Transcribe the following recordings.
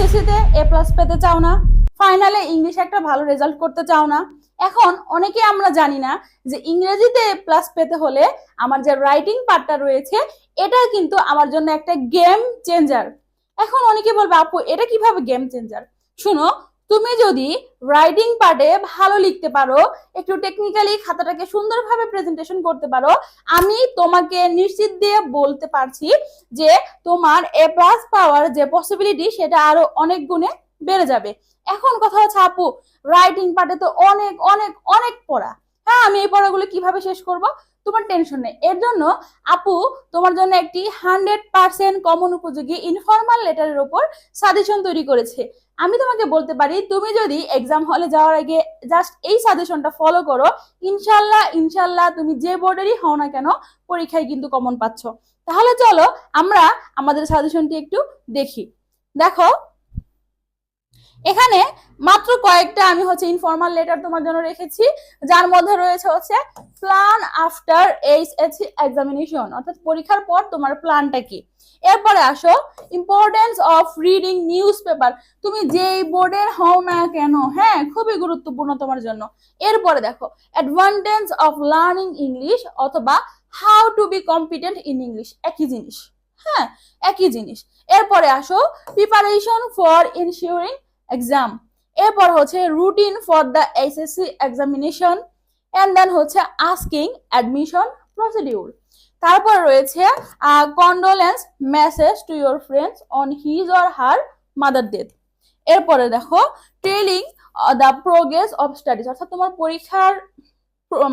SSC তে A+ পেতে চাও না, ফাইনালে ইংলিশে একটা ভালো রেজাল্ট করতে চাও না। এখন অনেকে আমরা জানি না যে ইংরেজিতে A+ পেতে হলে আমার যে রাইটিং পার্টটা রয়েছে এটা কিন্তু আমার জন্য একটা গেম চেঞ্জার। এখন অনেকে বলবে আপু এটা কিভাবে গেম চেঞ্জার? শুনো, তুমি যদি রাইটিং পার্টে ভালো লিখতে পারো, একটু টেকনিক্যালি খাতাটাকে সুন্দরভাবে প্রেজেন্টেশন করতে পারো, আমি তোমাকে নিশ্চিত দিয়ে বলতে পারছি যে তোমার A+ পাওয়ার যে পসিবিলিটি সেটা আরো অনেক গুণে বেড়ে যাবে। এখন কথা হচ্ছে আপু রাইটিং পার্টে তো অনেক অনেক অনেক পড়া, হ্যাঁ আমি এই পড়াগুলো কিভাবে শেষ করব? তোমার টেনশন নেই, এর জন্য আপু তোমার জন্য একটি 100% কমন উপযোগী ইনফর্মাল লেটারের উপর সাজেশন তৈরি করেছে। আমি তোমাকে বলতে পারি তুমি যদি এক্সাম হলে যাওয়ার আগে জাস্ট এই সাজেশনটা ফলো করো, ইনশাল্লাহ ইনশাল্লাহ তুমি যে বোর্ডেরই হও না কেন পরীক্ষায় কিন্তু কমন পাচ্ছ। তাহলে চলো আমরা আমাদের সাজেশনটি একটু দেখি। দেখো এখানে মাত্র কয়েকটা আমি ইনফর্মাল লেটার তোমার জন্য রেখেছি, যার মধ্যে রয়েছে প্ল্যান আফটার এইচএসসি এক্সামিনেশন, অর্থাৎ পরীক্ষার পর তোমার প্ল্যানটা কি। এরপরে আসো importance of reading news paper, তুমি যেই বোর্ডের হও না কেন হ্যাঁ খুবই গুরুত্বপূর্ণ তোমার জন্য। এরপরে দেখো অ্যাডভান্টেজ অফ লার্নিং ইংলিশ অথবা how to be competent in English, একই জিনিস, হ্যাঁ একই জিনিস। এরপরে আসো প্রিপারেশন ফর ইনশিওরিং এক্সাম, এরপর routine for the SSC examination, and then asking admission procedure. তারপর রয়েছে condolence message to your friends on his or her mother death. এরপরে দেখো telling the progress of studies, অর্থাৎ তোমার পরীক্ষার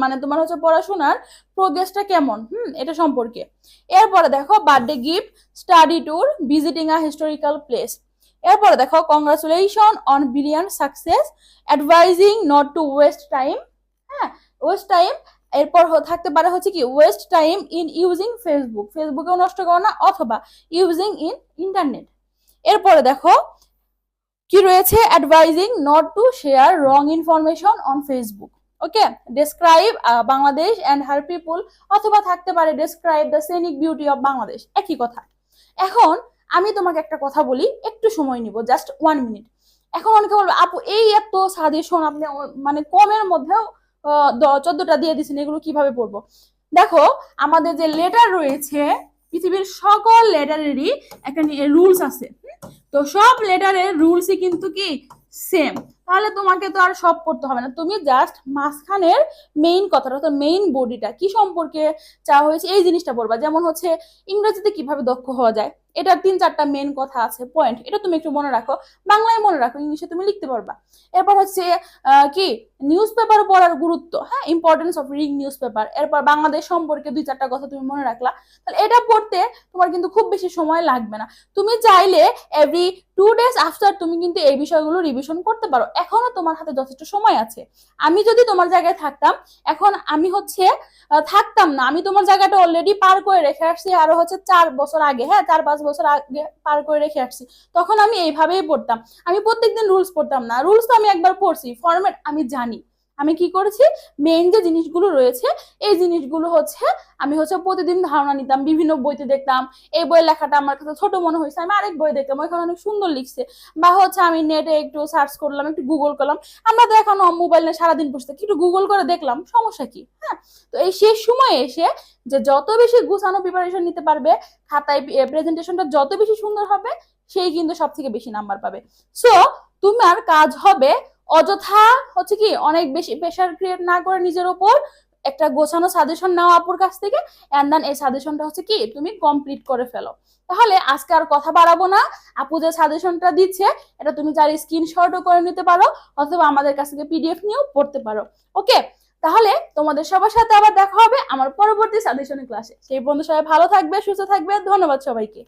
মানে তোমার পড়াশোনার প্রোগ্রেসটা কেমন এটা সম্পর্কে। এরপরে দেখো birthday gift, study tour, visiting a historical place. এরপরে দেখো congratulation on brilliant success, advising not to waste time, হ্যাঁ ওয়েস্ট টাইম। এরপর থাকতে পারে কি waste time in using Facebook, ফেসবুকেও নষ্ট করো না, অথবা ইউজিং ইন ইন্টারনেট। এরপরে দেখো কি রয়েছে advising not to share wrong information on Facebook. Okay, describe Bangladesh and her people, অথবা থাকতে পারে describe the scenic beauty of Bangladesh, একই কথা। এখন আমি তোমাকে একটা কথা বলি, একটু সময় নিব, জাস্ট 1 মিনিট। এখন অনেকে বলবে আপু এই এত সাজেশন আপনি মানে কমের মধ্যেও 14টা দিয়ে দিচ্ছেন, এগুলো কিভাবে পড়বো? দেখো আমাদের যে লেটার রয়েছে পৃথিবীর সকল লেটারেরই একটা রুলস আছে, তো সব লেটারের রুলসই কিন্তু কি সেম। তাহলে তোমাকে তো আর সব পড়তে হবে না, তুমি জাস্ট মাঝখানের মেইন কথাটা, তো মেইন বডিটা কি সম্পর্কে চাওয়া হয়েছে এই জিনিসটা পড়বা। যেমন ইংরেজিতে কিভাবে দক্ষ হওয়া যায়, এটার 3-4টা মেইন কথা আছে, পয়েন্ট, এটা তুমি একটু মনে রাখো, বাংলায় মনে রাখো, ইংলিশে তুমি লিখতে পারবা। এরপর কি নিউজ পেপার পড়ার গুরুত্ব, হ্যাঁ importance of reading news paper. এরপর বাংলাদেশ সম্পর্কে 2-4টা কথা তুমি মনে রাখলা, তাহলে এটা পড়তে তোমার কিন্তু খুব বেশি সময় লাগবে না। তুমি চাইলে এভরি 2 days আফটার তুমি কিন্তু এই বিষয়গুলো রিভিশন করতে পারো, এখনো তোমার হাতে যথেষ্ট সময় আছে। আমি যদি তোমার জায়গায় থাকতাম, এখন আমি থাকতাম না, আমি তোমার জায়গাটা অলরেডি পার করে রেখে আসছি, আরো 4 বছর আগে, হ্যাঁ 4-5 বছর আগে পার করে রেখে আসছি। তখন আমি এইভাবেই পড়তাম, আমি প্রত্যেকদিন রুলস পড়তাম না, রুলস তো আমি একবার পড়ছি, ফরম্যাট আমি জানি। আমি কি করেছি, মেইন যে জিনিসগুলো রয়েছে এই জিনিসগুলো আমি প্রতিদিন ধারণা নিতাম, বিভিন্ন বইতে দেখতাম, এই বইয়ের লেখাটা আমার কাছে ছোট মনে হয়েছে, আমি আরেক বই দেখলাম ওইখানে অনেক সুন্দর লিখছে, বা আমি নেটে একটু সার্চ করলাম, একটু গুগল করলাম। আমরা তো এখন মোবাইল নিয়ে সারাদিন বসে থাকি, একটু গুগল করে দেখলাম, সমস্যা কি? হ্যাঁ, তো এই শেষ সময়ে এসে যে যত বেশি গুছানো প্রিপারেশন নিতে পারবে, খাতায় প্রেজেন্টেশনটা যত বেশি সুন্দর হবে, সেই কিন্তু সব থেকে বেশি নাম্বার পাবে। সো তোমার কাজ হবে অযথা কি অনেক বেশি প্রেশার ক্রিয়েট না করে নিজের উপর একটা গোছানো সাজেশন নাও আপুর কাছ থেকে, এন্ড দেন এই সাজেশনটা কি তুমি কমপ্লিট করে ফেলো। তাহলে আজকে আর কথা বাড়াবো না, আপু যে সাজেশনটা দিচ্ছে এটা তুমি চাইলে স্ক্রিনশটও করে নিতে পারো, অথবা আমাদের কাছ থেকে পিডিএফ নিয়েও পড়তে পারো। ওকে, তাহলে তোমাদের সবার সাথে আবার দেখা হবে আমার পরবর্তী সাজেশনের ক্লাসে। সেই বন্ধু সবাই ভালো থাকবে, সুস্থ থাকবে, ধন্যবাদ সবাইকে।